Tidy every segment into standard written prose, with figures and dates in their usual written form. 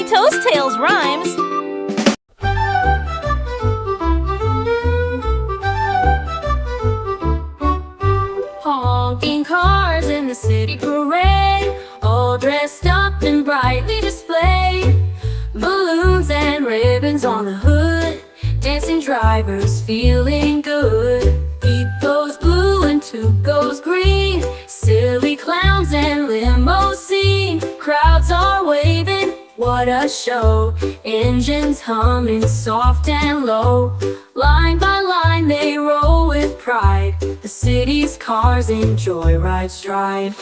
Tiny Toes Tales Rhymes. Honking cars in the city parade, all dressed up and brightly displayed. Balloons and ribbons on the hood, dancing drivers feeling good. Beep goes blue and toot goes green, silly clowns and limousine. Crowds are waving, what a show. Engines humming soft and low. Line by line they roll with pride. The city's cars in joyride stride.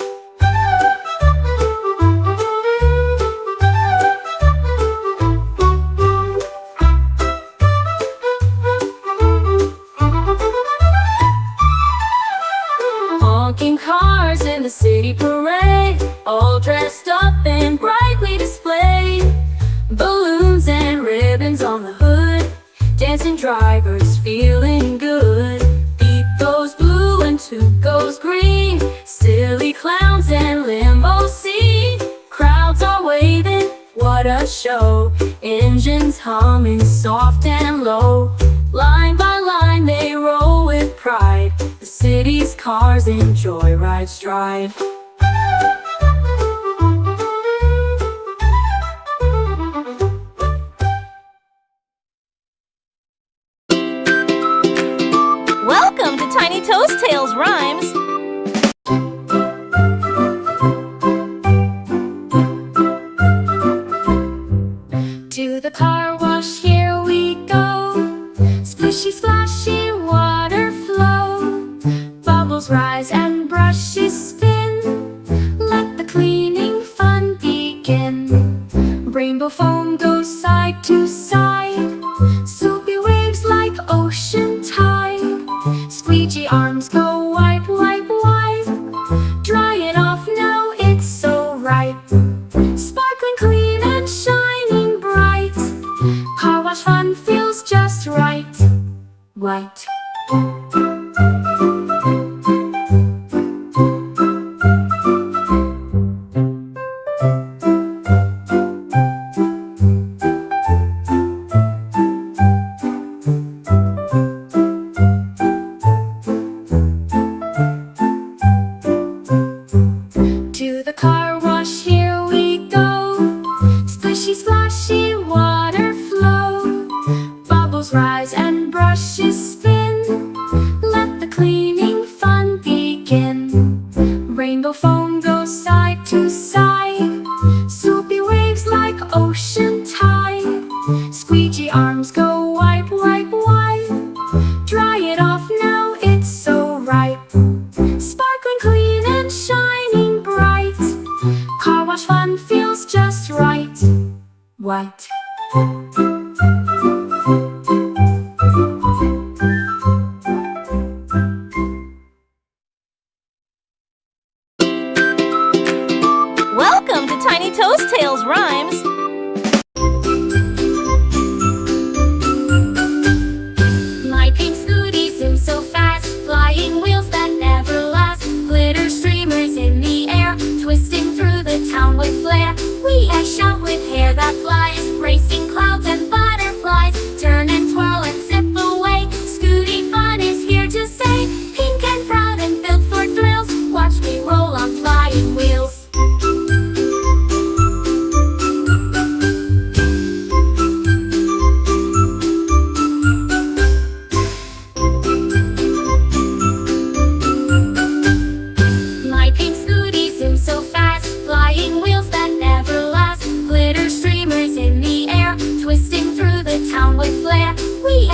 Honking cars in the city parade, all dressed up and brightly displayed. Balloons and ribbons on the hood, dancing drivers feeling good. Beep goes blue and toot goes green, silly clowns and limousine. Crowds are waving, what a show. Engines humming soft and low. Line by line they roll with pride. The city's cars in joyride stride. Welcome to Tiny Toes Tales Rhymes. To the car wash, here we go. Splishy, splashy water flow. Bubbles rise and brushes spin. Let the cleaning fun begin. Rainbow foam goes side to side. Soapy waves like ocean tide. Squeegee arms go wipe, wipe, wipe. Dry it off now, it's so ripe. Sparkling clean and shining bright. Car wash fun feels just right. White. To the car wash, here we go. Splishy, splashy water flow. Bubbles rise and brushes spin. Let the cleaning fun begin. Rainbow foam goes side to side. Soapy waves like ocean tide. Squeegee arms go wipe, wipe, wipe. Dry it off now, it's so ripe. Sparkling clean and shining bright. Car wash fun feels just right. White. Welcome to Tiny Toes Tales Rhymes. My pink scooty zooms so fast, flying wheels that never last. Glitter streamers in the air, twisting through the town with flair. We shout with hair that flies, racing clouds and butterflies. Turn and twirl and zip away, Scooty fun is here to stay. Pink and proud and built for thrills, watch me roll on flying wheels. My pink scooty zooms so fast, flying wheels that never last. Glitter streamers in the air, twisting through the town with flair. We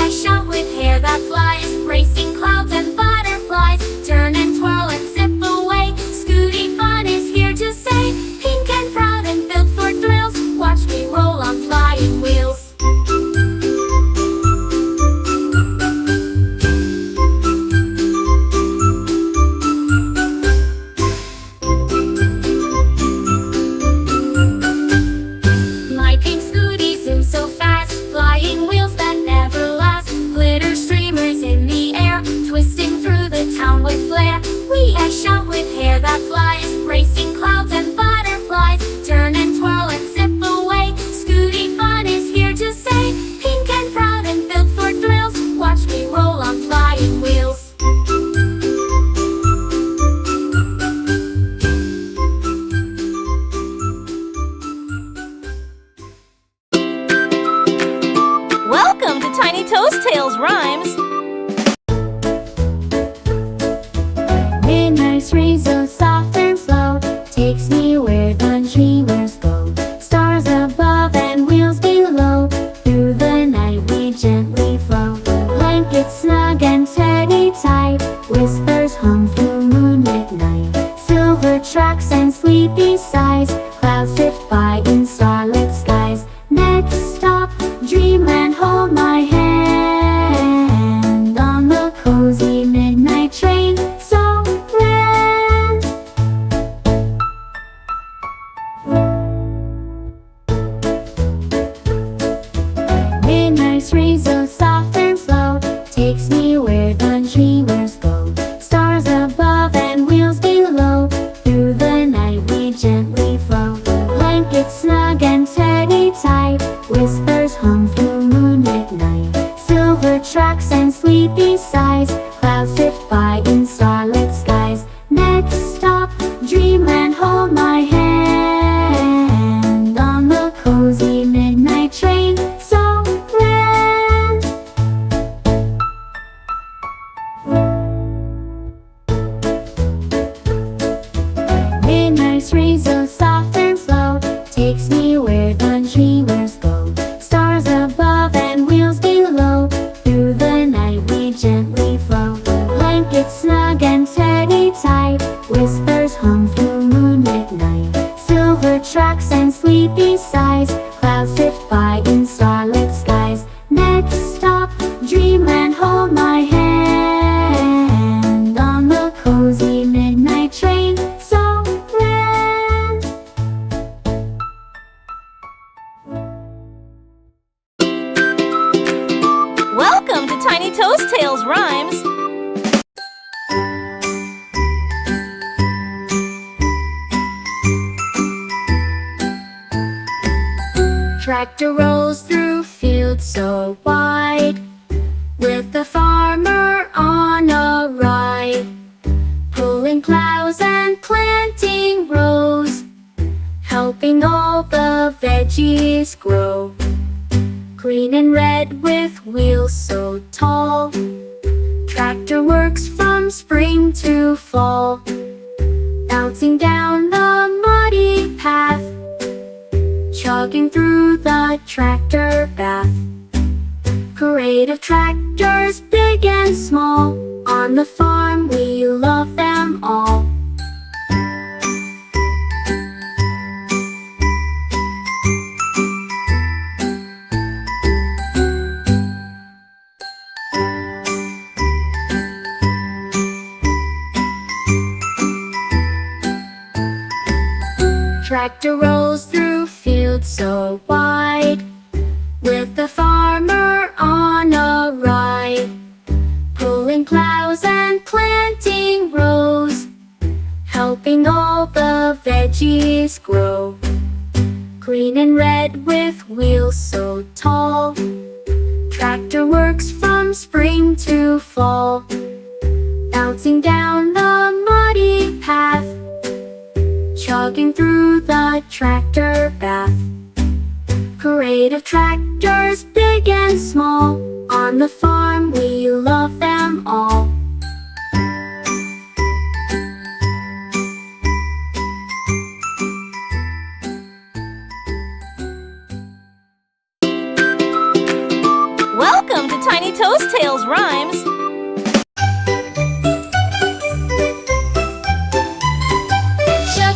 me where the dreamers go. Stars above and wheels below. Through the night we gently flow. Blankets snug and teddy tight. Whispers hum through moonlit night. Silver tracks and sleepy sighs. Clouds drift by in starlit skies. Next stop, dreamland, hold my hand. On the cozy midnight train, so grand. Midnight's rays so soft and slow takes me where the dreamers go. Stars above and wheels below. Through the night we gently flow. Blankets snug and teddy tight. Whispers hum through moonlit night. Silver tracks and sleepy sighs. Clouds drift by in starlit skies. Next stop, dreamland, hold my hand. On the cozy midnight train, so grand. Midnight's rays so soft and slow takes me where the dreamers go. Stars above and wheels below. Through the night we gently flow. Blankets snug and teddy tight. Whispers hum through moonlit night. Silver tracks and sleepy sighs. Clouds drift by in starlit skies. Next stop, dreamland, hold my hand. On the cozy midnight train, so grand. Welcome to Tiny Toast Tales Rhymes. Tractor rolls through fields so wide, with the farmer on a ride, pulling plows and planting rows, helping all the veggies grow. Green and red with wheels so tall, tractor works from spring to fall, bouncing down the muddy path, chugging through the tractor bath. Parade of tractors big and small, on the farm we love them all. Tractor rolls through fields so wide, with the farmer on a ride, pulling plows and planting rows, helping all the veggies grow. Green and red with wheels so tall, tractor works from spring to fall, bouncing down the muddy path, chugging through the tractor bath. Parade of tractors big and small, on the farm we love them all. Welcome to Tiny Toast Tales Rhymes.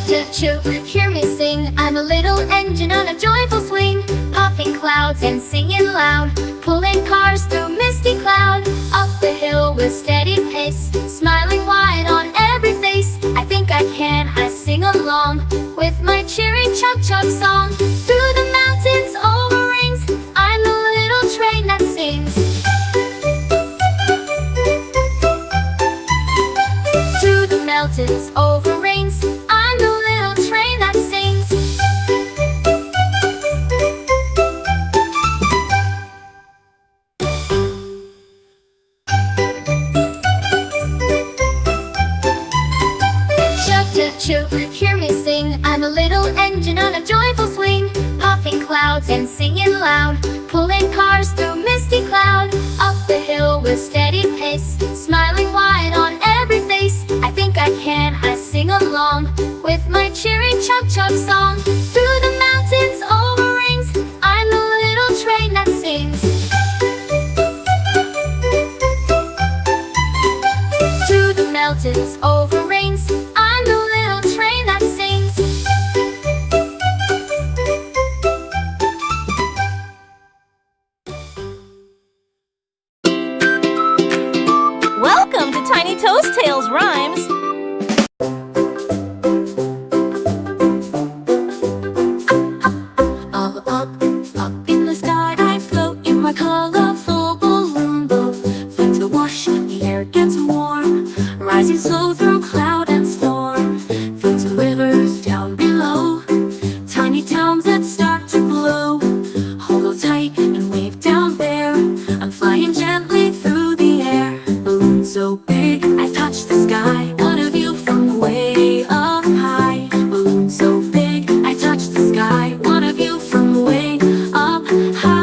Choo-choo, hear me sing. I'm a little engine on a joyful swing, puffing clouds and singing loud, pulling cars through misty cloud. Up the hill with steady pace, smiling wide on every face. I think I can, I sing along with my cheery chug-chug song. Through the mountains, over rings, I'm the little train that sings. Through the mountains, over rings, I'm the little train that sings. Choo-choo, hear me sing. I'm a little engine on a joyful swing, puffing clouds and singing loud, pulling cars through misty cloud. Up the hill with steady pace, smiling wide on every face. I think I can, I sing along with my cheery chug-chug chug song. Through the mountains, over rings, I'm the little train that sings. Through the mountains, over rings, I'm the little train that sings. Welcome to Tiny Toast Tales Rhymes. Up in the sky I float in my colorful balloon boat. Through the wash, the air gets warm, rising slow through cloud and storm. Through the rivers down below, tiny towns that start to glow. Hold on tight and wave down there, I'm flying gently through the air. Balloon so big, I touch the sky. What a view from way up high. Balloon so big, I touch the sky. What a view from way up high.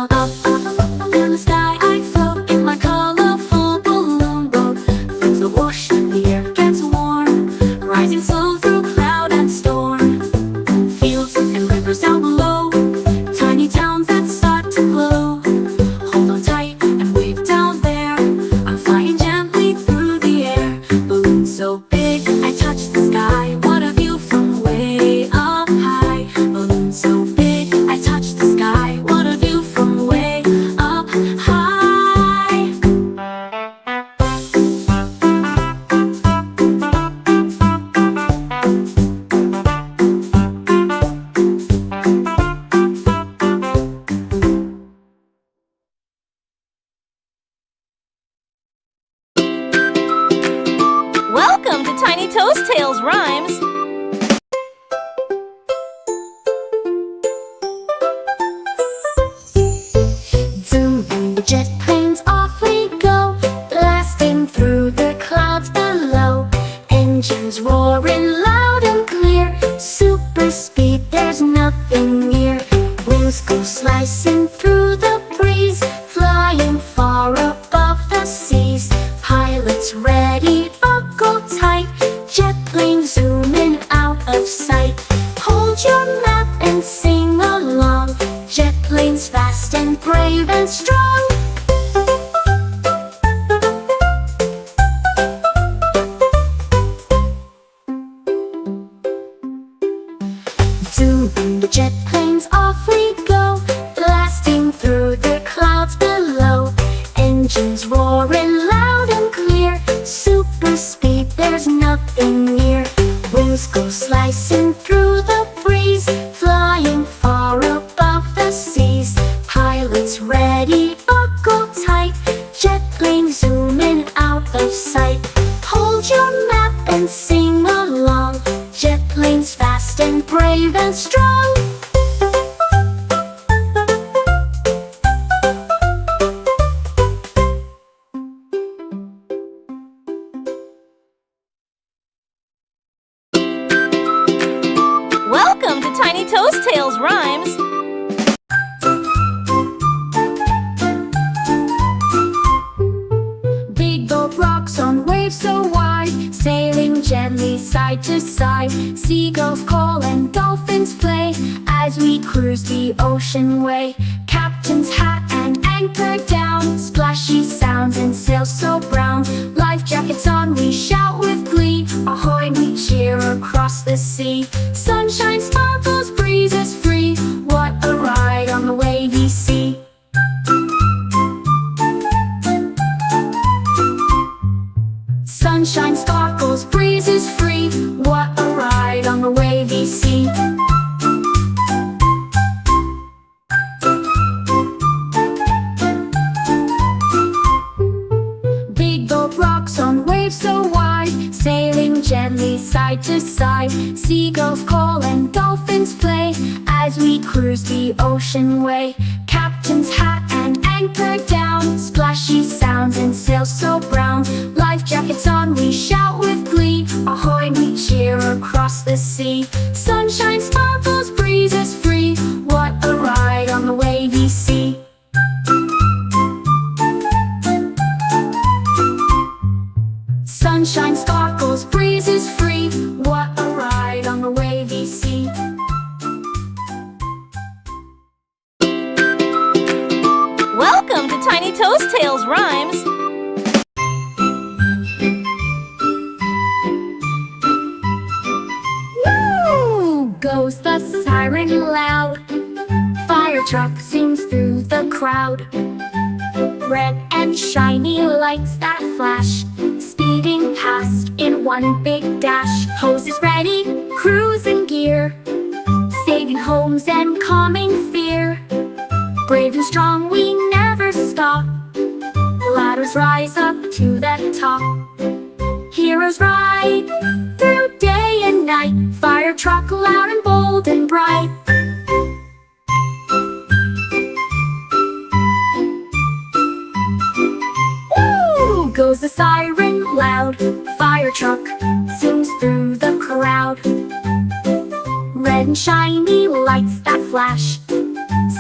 Up in the sky I float in my colorful balloon boat. Through the wash, the air gets warm, rising slow through cloud and storm. Fields and rivers down below, tiny towns that start to glow. Hold on tight and wave down there, I'm flying gently through the air. Balloon so big, I touch the sky. What a view from way up high. Balloon so big, I touch the sky. What a view from way up high. Welcome to Tiny Toast Tales Rhymes. Zoom in the jet planes, off we go, blasting through the clouds below. Engines roaring loud and clear, super speed, there's nothing near. Wings go slicing through the breeze, flying far above the seas. Pilots ready, buckle tight, jet planes zooming out of sight. Hold your map and sing along, jet planes fast and brave and strong. Zoom in the jet planes, off we go, blasting through the clouds below. Engines roaring loud and clear, super speed, there's nothing near. Wings go slicing through the breeze, flying far above the seas. Pilots ready, buckle tight, jet planes zooming out of sight. Hold your map and sing along, jet planes fast and brave and strong. Welcome to Tiny Toast Tales Rhymes. Big boat rocks on waves so wide, sailing gently side to side. Seagulls call and dolphins play as we cruise the ocean way. Captain's hat and anchor down, splashy sounds and sails so brown. Life jackets on, we shout with glee, ahoy, we cheer across the sea. Sunshine sparkles, breezes free, what a ride on the wavy sea. Sunshine sparkles, breezes free, what a ride on the wavy sea. Big boat rocks on waves so wide, sailing gently side to side. Seagulls call and dolphins play as we cruise the ocean way. Captain's hat and anchor down, splashy sounds and sails so brown. Life jackets on, we shout with glee, ahoy, we cheer across the sea. Sunshine sparkles, breezes free, what a ride on the wavy sea. Sunshine sparkles, breezes free, what Goes the siren loud. Fire truck zooms through the crowd. Red and shiny lights that flash, speeding past in one big dash. Hoses ready, cruising gear, saving homes and calming fear. Brave and strong, we never stop. Ladders rise up to the top. Heroes ride through day and night. Fire truck loud and bold and bright. Woo! Goes the siren loud. Fire truck zooms through the crowd. Red and shiny lights that flash,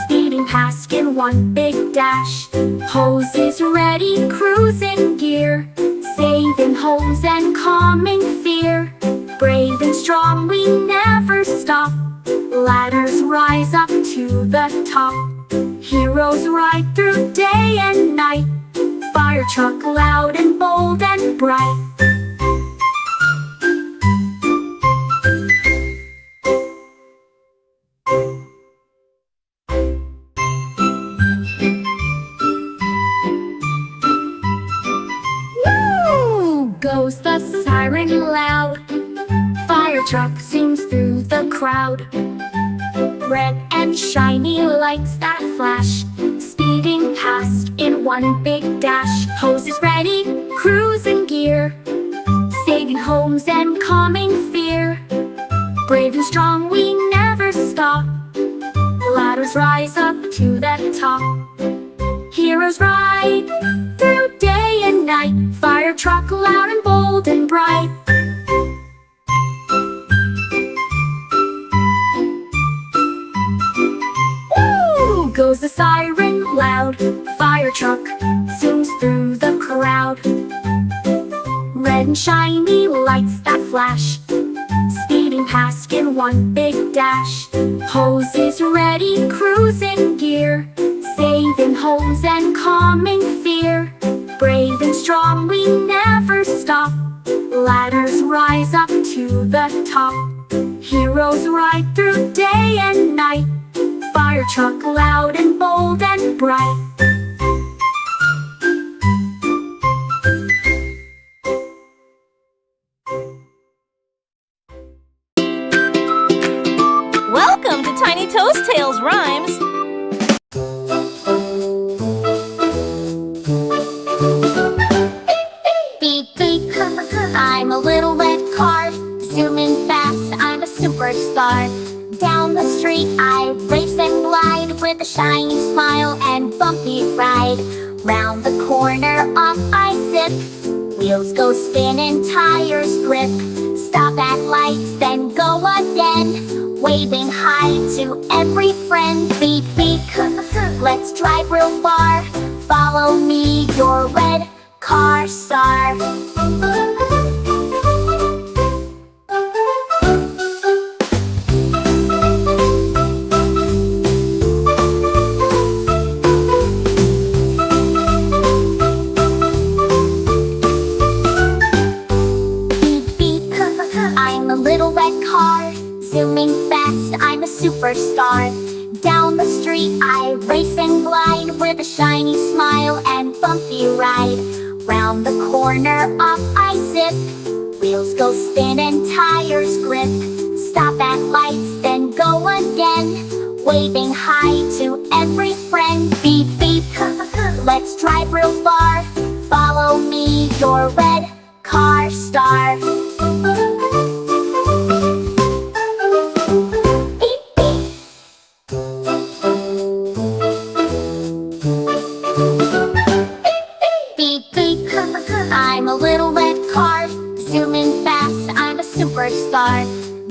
speeding past in one big dash. Hoses ready, cruising gear, saving homes and calming fear. Brave and strong, we never stop. Ladders rise up to the top. Heroes ride through day and night. Fire truck loud and bold and bright. Goes the siren loud. Fire truck zooms through the crowd. Red and shiny lights that flash, speeding past in one big dash. Hoses ready, cruising gear, saving homes and calming fear. Brave and strong, we never stop. Ladders rise up to the top. Heroes ride through day and night. Fire truck loud and bold and bright. Woo! Goes the siren loud. Fire truck zooms through the crowd. Red and shiny lights that flash, speeding past in one big dash. Hoses ready, cruising gear, saving homes and calming fear. Brave and strong, we never stop. Ladders rise up to the top. Heroes ride through day and night. Fire truck loud and bold and bright. Welcome to Tiny Toast Tales Rhymes. Beep, beep, I'm a little red car, zooming fast, I'm a superstar. Down the street I race and glide, with a shiny smile and bumpy ride. Round the corner off I zip, wheels go spinning, tires grip. Stop at lights, then go again, waving hi to every friend. Beep, beep, let's drive real far, follow me, your red car star. Beep, beep, I'm a little red car, zooming fast, I'm a superstar. Down the street I race and glide, with a shiny smile and bumpy ride. Round the corner off I zip, wheels go spinning, tires grip. Stop at lights, then go again, waving hi to every friend. Beep, beep, let's drive real far, follow me, your red car star. I'm a little red car, zooming fast, I'm a superstar.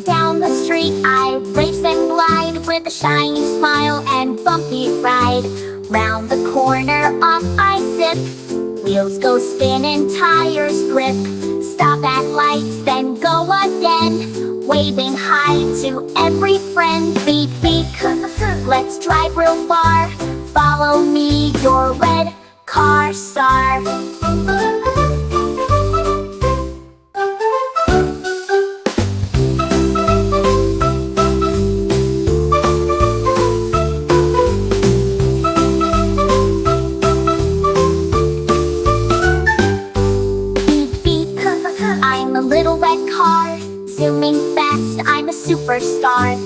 Down the street I race and glide, with a shiny smile and bumpy ride. Round the corner off I zip, wheels go spinning, tires grip. Stop at lights, then go again, waving hi to every friend. Beep, beep, let's drive real far, follow me, your red car star. I'm a superstar.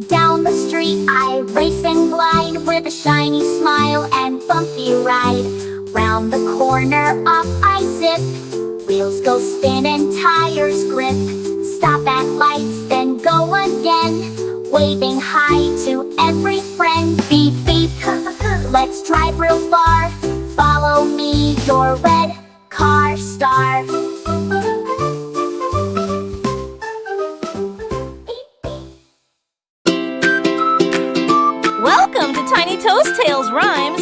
Down the street I race and glide with a shiny smile and bumpy ride. Round the corner off I zip, wheels go spin and tires grip. Stop at lights then go again, waving hi to every friend. Beep beep, let's drive real far. Follow me, your red car star. Welcome to Tiny Toast Tales Rhymes.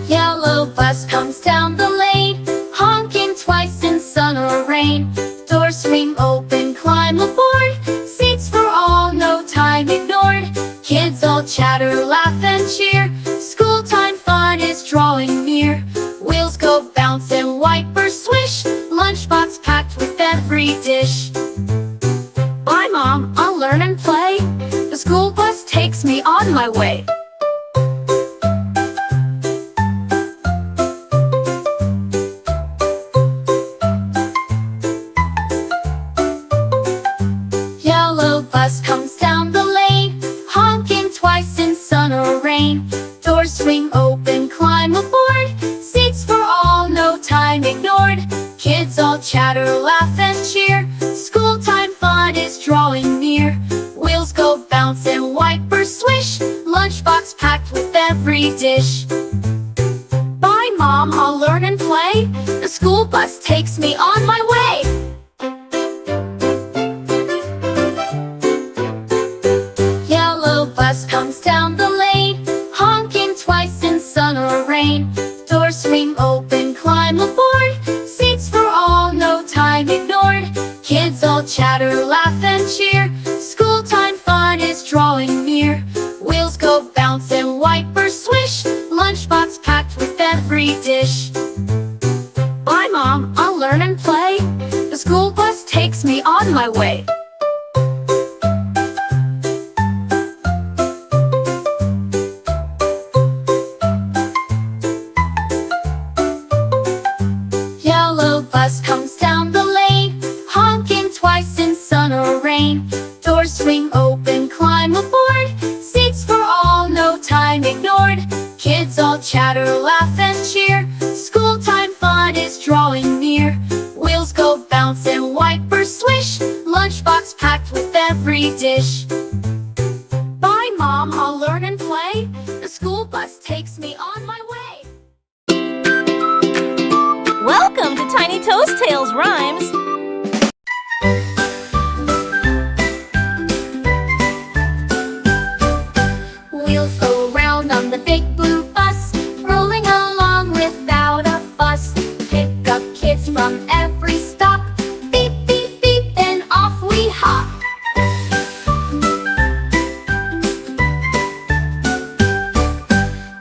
Yellow bus comes down the lane, honking twice in sun or rain. Doors swing open, climb aboard, seats for all, no time ignored. Kids all chatter, laugh and cheer, school time fun is drawing near. Wheels go bounce and wipers swish, lunchbox packed with every dish. Bye Mom, I'll learn and play, the school bus takes me on my way. Yellow bus comes down the lane, honking twice in sun or rain. Doors swing open, climb aboard, seats for all, no time ignored. Kids all chatter, laugh and cheer, school time fun is drawing near. Wheels go bounce and wipers swish, lunchbox packed with every dish. Bye Mom, I'll learn and play, the school bus takes me on my way. Yellow bus comes down the lane, honking twice in sun or rain. Doors swing open, climb aboard, seats for all, no time ignored. Kids all chatter, laugh and cheer, school time fun is drawing near. Wheels go bounce and wipers swish, lunchbox packed with every dish. Bye Mom, I'll learn and play, the school bus takes me on my way. Yellow bus comes down the lane, honking twice in sun or rain. Doors swing open, climb aboard, seats for all, no time ignored. Kids all chatter, laugh and cheer, school time fun is drawing near. Wheels go bounce and wipers swish, lunchbox packed with every dish. Bye Mom, I'll learn and play, the school bus takes me on my way. Welcome to Tiny Toast Tales Rhymes. Wheels go round on the big blue bus, rolling along without a fuss. Pick up kids from every stop, beep, beep, beep, then off we hop.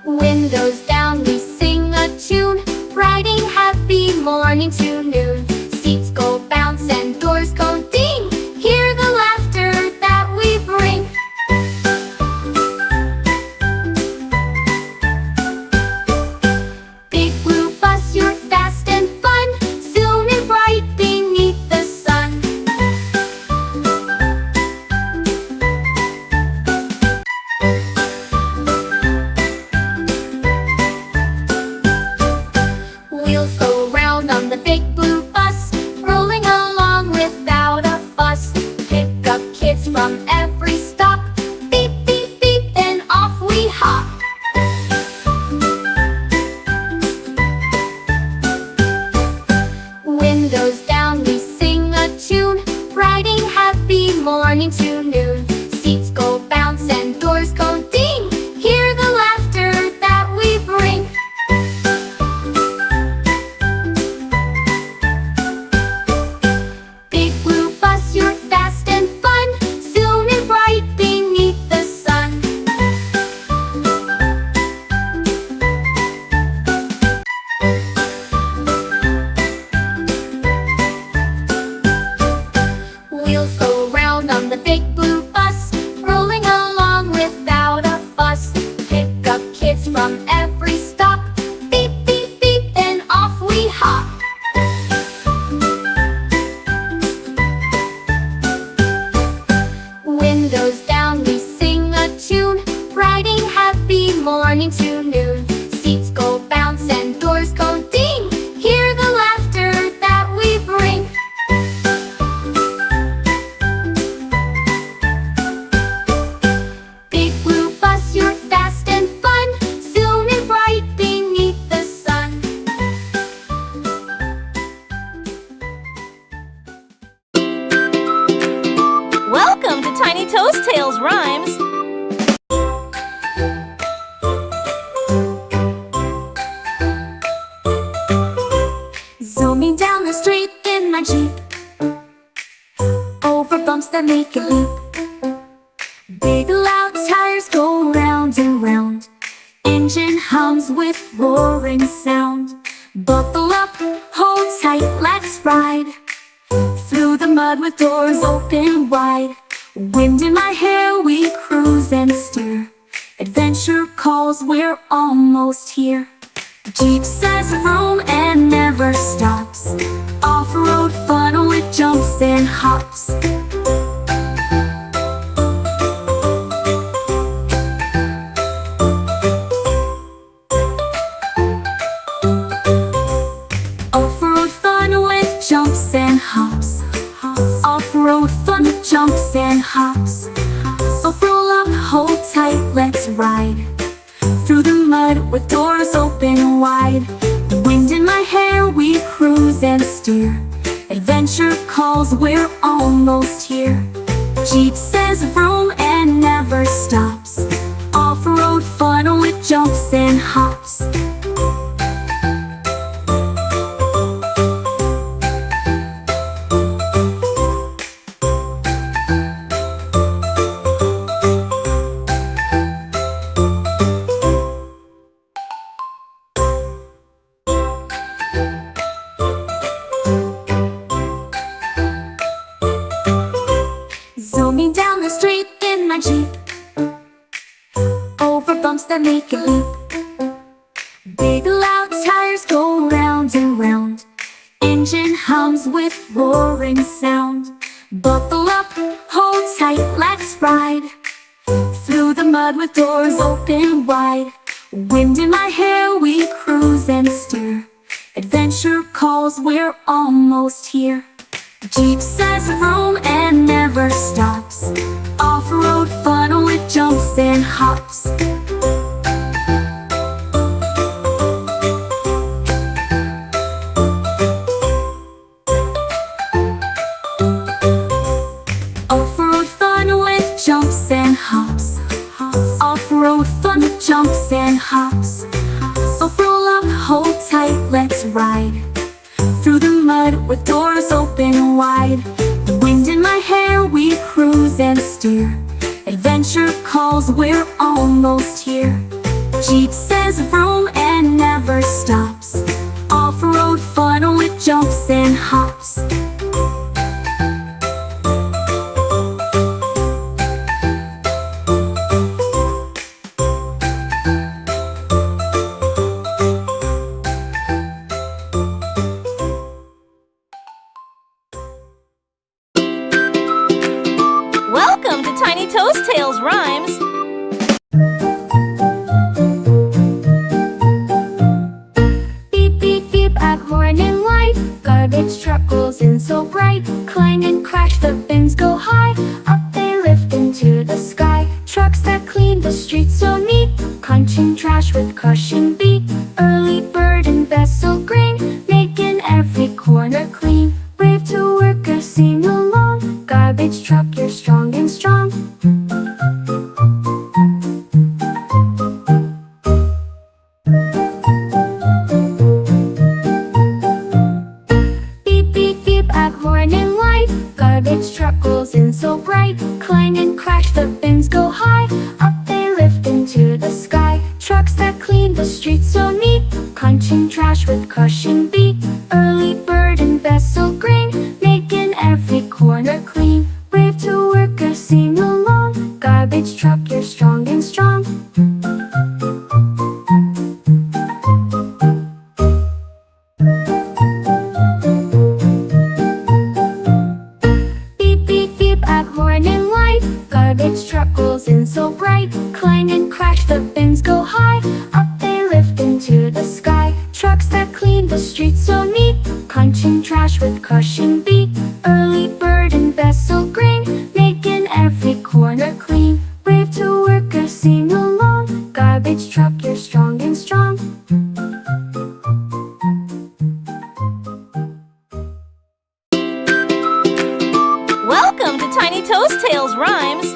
Windows down, we sing a tune, riding happy morning to noon. Seats go bounce and doors go ding, hear the laughter that we bring. Big blue bus, you're fast and fun, zooming bright beneath the sun. Wheels go round on the big blue Tales rhymes. Zooming down the street in my Jeep, over bumps that make it leap. Big loud tires go round and round, engine hums with roaring sound. Buckle up, hold tight, let's ride through the mud with doors open wide. Wind in my hair, we cruise and steer. Adventure calls, we're almost here. Jeep says vroom and never stops. Off-road fun with jumps and hops. Off-road fun with jumps and hops. Off-road fun with jumps and hops. Oh, roll up, hold tight, let's ride through the mud with doors open wide. Wind in my hair, we cruise and steer. Adventure calls, we're almost here. Jeep says vroom and never stops. Off-road fun with jumps and hops. Zooming down the street in my Jeep, over bumps that make it leap. Big loud tires go round and round, engine hums with roaring sound. Buckle up, hold tight, let's ride through the mud with doors open wide. Wind in my hair, we cruise and steer. Adventure calls, we're almost here. Jeep says vroom and never stops. Off-road fun with jumps and hops. Off-road fun with jumps and hops. Off-road fun with jumps and hops. Oh, roll up, hold tight, let's ride through the mud with doors open wide. Wind in my hair, we cruise and steer. Adventure calls, we're almost here. Jeep says vroom and never stops. Off-road fun with jumps and hops. Welcome to Tiny Toast Tales rhymes. Beep, beep, beep at horn and light. Garbage truck rolls in so bright. Clang and crash, the bins go high. Up they lift into the sky. Trucks that clean the streets so neat. Crunching trash with crushing beat. Early bird and vessel green, making every corner clean. Wave to workers, sing along. Garbage truck, you're strong and strong. Beep, beep, beep at horn and light. Garbage truck rolls in so bright. Clang and crash, the bins go high. Up they lift into the sky. Trucks that clean the streets so neat. Crunching trash with crushing beat. Early bird and vessel green, making every corner clean. Wave to workers, sing along. Garbage truck, you're strong and strong. Beep, beep, beep at horn and light. Garbage truck rolls in so bright. Clang and crash, the bins go high. Up they lift into the sky. Trucks that clean the streets so neat. Crunching trash with crushing beat. Early bird and vessel green, making every corner clean. Wave to workers, sing along. Garbage truck, you're strong and strong. Welcome to Tiny Toast Tales rhymes.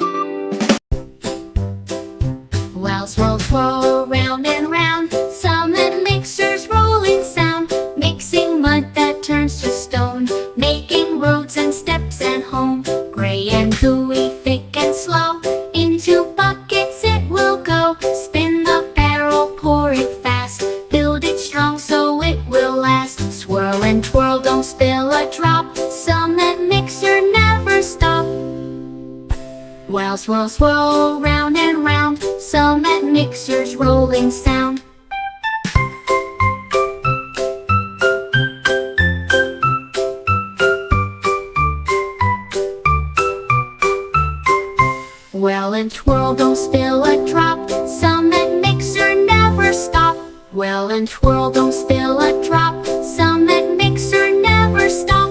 stone, making roads and steps and home. Gray and gooey, thick and slow, into buckets it will go. Spin the barrel, pour it fast, build it strong so it will last. Swirl and twirl, don't spill a drop, cement mixer never stop. While swirl, swirl, round and round, cement mixer's rolling sound. Whirl and twirl, don't spill a drop, cement mixer never stop. Whirl and twirl, don't spill a drop, cement mixer never stop.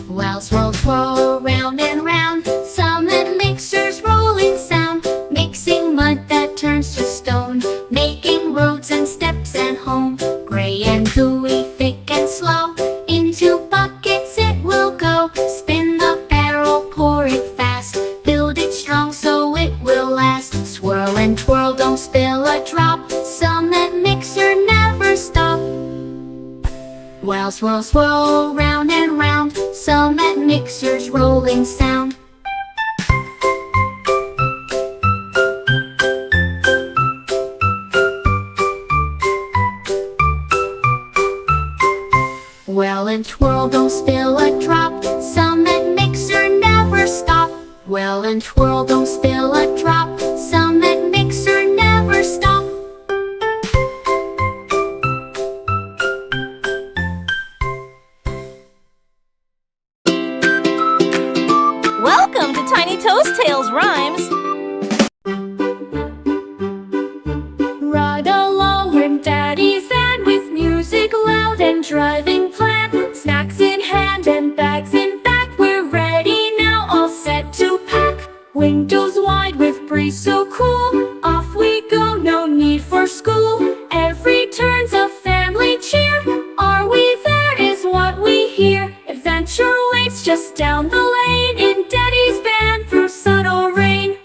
While swirl, twirl, round and round, cement mixer's rolling sound. Mixing mud that turns to stone, making roads and steps and home. Gray and gooey, thick and slow, into buckets it will go. Spin the barrel, pour it fast, build it strong so it will last. Swirl and twirl, don't spill a drop, cement mixer never stop. While swirl, swirl, round and round, cement mixer's rolling sound. Whirl and twirl, don't spill a drop, cement mixer never stop. Whirl and twirl, don't spill a drop, cement mixer never stop. Welcome to Tiny Toast Tales Rhymes. Ride along in Daddy's van with music loud and driving plan. Snacks in hand and bags in back. We're ready now, all set to pack. Windows wide with breeze so cool. Off we go, no need for school. Every turn's a family cheer. Are we there is what we hear. Adventure waits just down the lane in Daddy's van through sun or rain.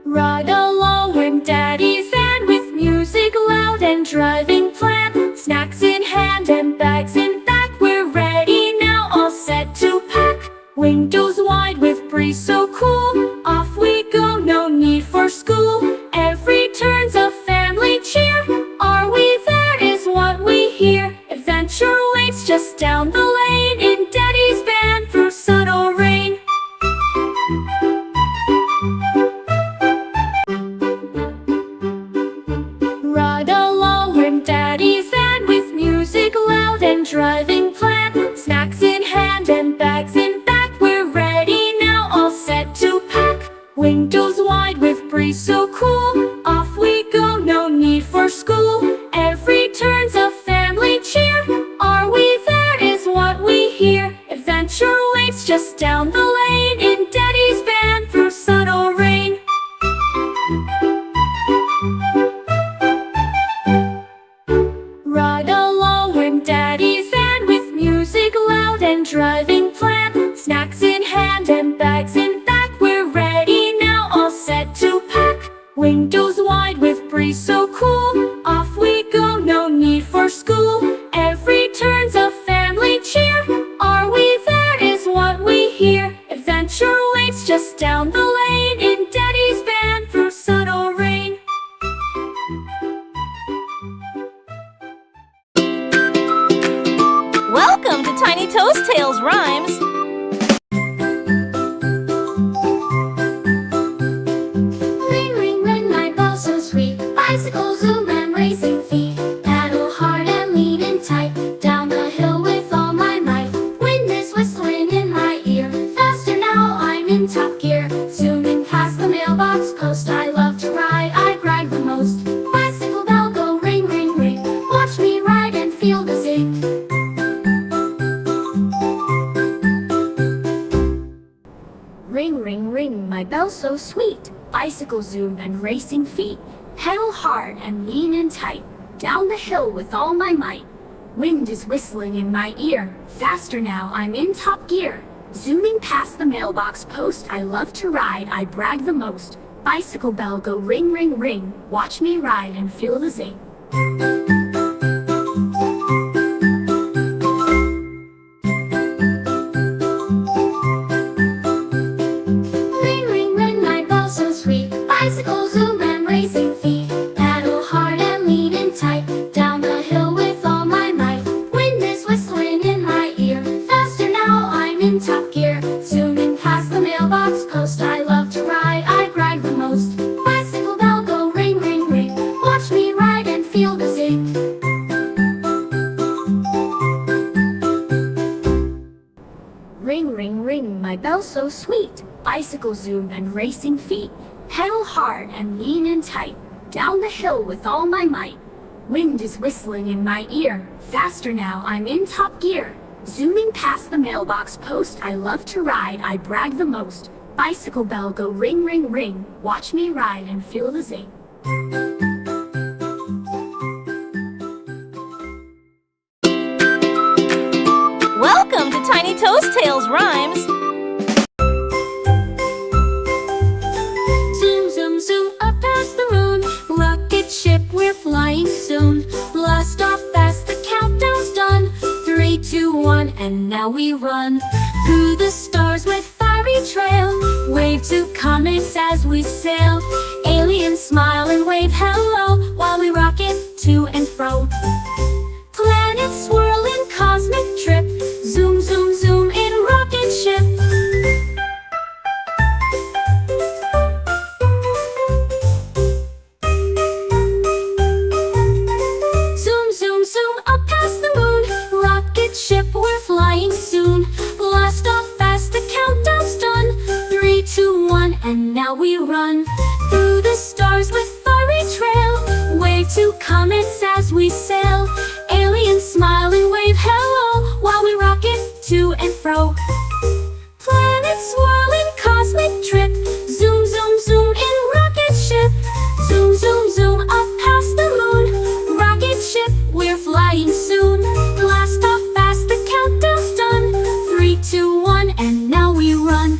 Ride along in Daddy's van with music loud and driving plan. Snacks in hand and bags in back. We're ready now, all set to pack. Windows wide with breeze so cool. Off we go, no need for school. Every turn's a family cheer. Are we there is what we hear. Adventure waits just down the lane in Daddy's van through sun or rain. Ride along in Daddy's van with music loud and driving plan. Snacks in hand and bags in back. We're ready now, all set to pack. Windows wide with breeze so cool. Off we go, no need for school. Every turn's a family cheer. Are we there is what we hear. Adventure waits just down the lane in Daddy's van through sun or rain. Ride along in Daddy's van with music loud and driving plan. Snacks in hand and bags in back. We're ready now, all set to pack. Windows wide with breeze so cool. Off we go, no need for school. Every turn's a family cheer. Are we there is what we hear. Adventure waits just down the lane in Daddy's van through sun or rain. Welcome to Tiny Toast Tales Rhymes. Ring, ring, ring, my bell so sweet. Bicycle, zoom, and racing feet. Paddle hard and lean in tight. Down the hill with all my might. Wind is whistling in my ear. Faster now, I'm in top gear. Zooming past the mailbox post. I love to ride, I ride the most. Bicycle bell go ring, ring, ring. Watch me ride and feel the zing. Ring, ring, ring, my bell so sweet. Bicycle zoom and racing feet. Pedal hard and lean in tight. Down the hill with all my might. Wind is whistling in my ear. Faster now, I'm in top gear. Zooming past the mailbox post I love to ride, I brag the most. Bicycle bell go ring ring ring, watch me ride and feel the zing. Ring ring ring, my bell so sweet. Bicycle zoom and racing feet. Pedal hard and lean in tight, down the hill with all my might. Wind is whistling in my ear, faster now I'm in top gear. Zooming past the mailbox post I love to ride, I brag the most. Bicycle bell go ring ring ring, watch me ride and feel the zing. Ring ring ring, my bell so sweet. Bicycle zoom and racing feet. Pedal hard and lean in tight, down the hill with all my might. Wind is whistling in my ear, faster now I'm in top gear. Zooming past the mailbox post I love to ride, I brag the most. Bicycle bell go ring ring ring, watch me ride and feel the zing. Welcome to Tiny Toast Tales Rhymes. Zoom zoom zoom up past the moon, rocket ship we're flying soon. Blast off fast, the countdown's done. 3, 2, 1, and now we run through the stars with fiery trail. Wave to comets as we sail. Aliens smile and wave hello while we rocket to and fro. Planets swirl in cosmic trip. Zoom zoom zoom in rocket ship. Zoom zoom zoom up past the moon, rocket ship we're flying soon. Blast off fast, the countdown's done. 3, 2, 1, and now we run through the stars with fiery trail. Wave to comets as we sail. Aliens smile and wave hello while we rocket to and fro. Planets swirl in cosmic trip. Zoom zoom zoom in rocket ship. Zoom zoom zoom up past the moon, rocket ship we're flying soon. Blast off fast, the countdown's done. 3, 2, 1, and now we run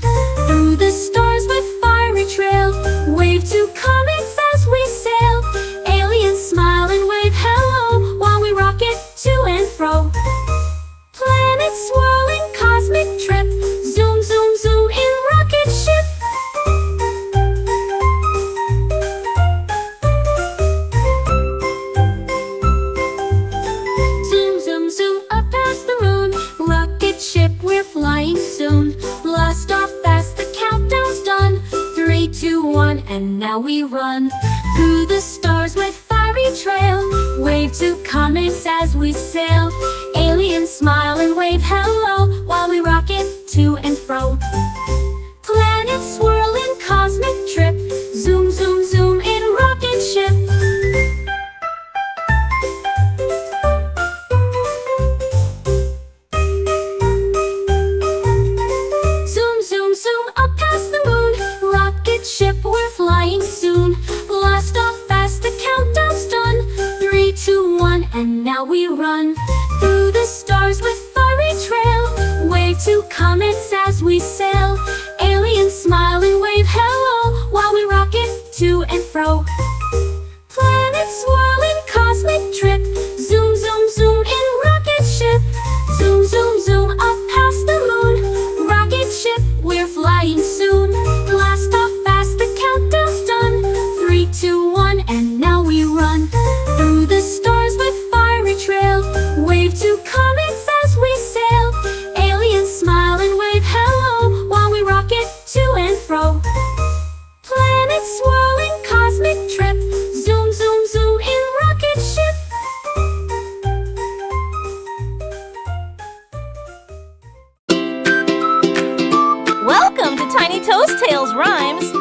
through the stars with fiery trail. Wave to comets as we sail. Aliens smile and wave hello while we rocket to and fro. Planets swirl in cosmic trip. Zoom zoom zoom in rocket ship. Zoom zoom zoom up past the moon, rocket ship we're flying soon. Blast off fast, the countdown's done. 3, 2, 1, and now we run through the stars with fiery trail. Wave to comets as we sail. Aliens smile and wave hello while we rocket to and fro. Planets swirl in cosmic trip. Zoom zoom zoom in rocket ship. Zoom zoom zoom up past the moon, rocket ship we're flying soon. Blast off fast, the countdown's done. 3, 2, 1, and now we run through the stars with fiery trail. Wave to comets as we sail. Aliens smile and wave hello while we rocket to and fro. Planets swirl in cosmic trip. Zoom zoom zoom in rocket ship. Zoom zoom zoom up past the moon, rocket ship we're flying soon. Blast off fast, the countdown's done. 3, 2, 1, and now we run through the stars with fiery trail. Wave to comets as we sail. Aliens smile and wave hello while we rocket to and fro. Planets swirl in cosmic trip. Zoom zoom zoom in rocket ship. Welcome to Tiny Toast Tales Rhymes.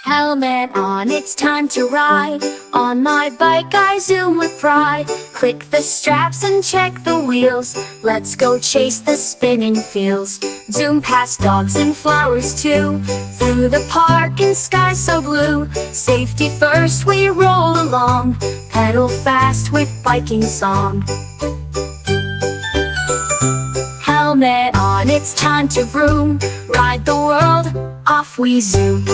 Helmet on, it's time to ride. On my bike I zoom with pride. Click the straps and check the wheels. Let's go chase the spinning fields. Zoom past dogs and flowers too. Through the park in sky so blue. Safety first, we roll along. Pedal fast with biking song. Helmet on, it's time to vroom. Ride the world, off we zoom.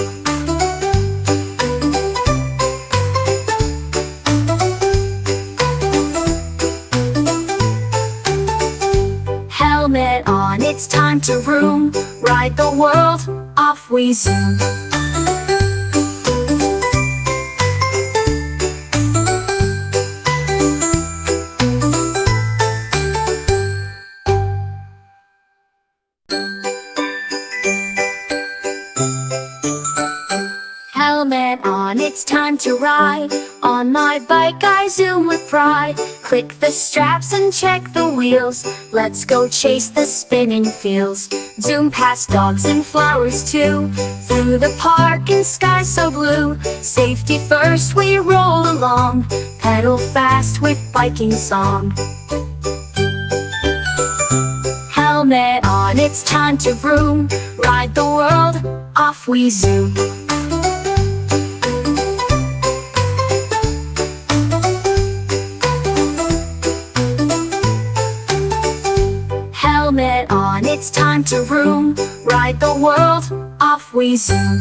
Helmet on, it's time to vroom. Ride the world, off we zoom. Helmet on, it's time to ride. On my bike I zoom with pride. Click the straps and check the wheels. Let's go chase the spinning fields. Zoom past dogs and flowers too. Through the park in sky so blue. Safety first, we roll along. Pedal fast with biking song. Helmet on, it's time to vroom. Ride the world, off we zoom. Helmet on, it's time to vroom. Ride the world, off we zoom.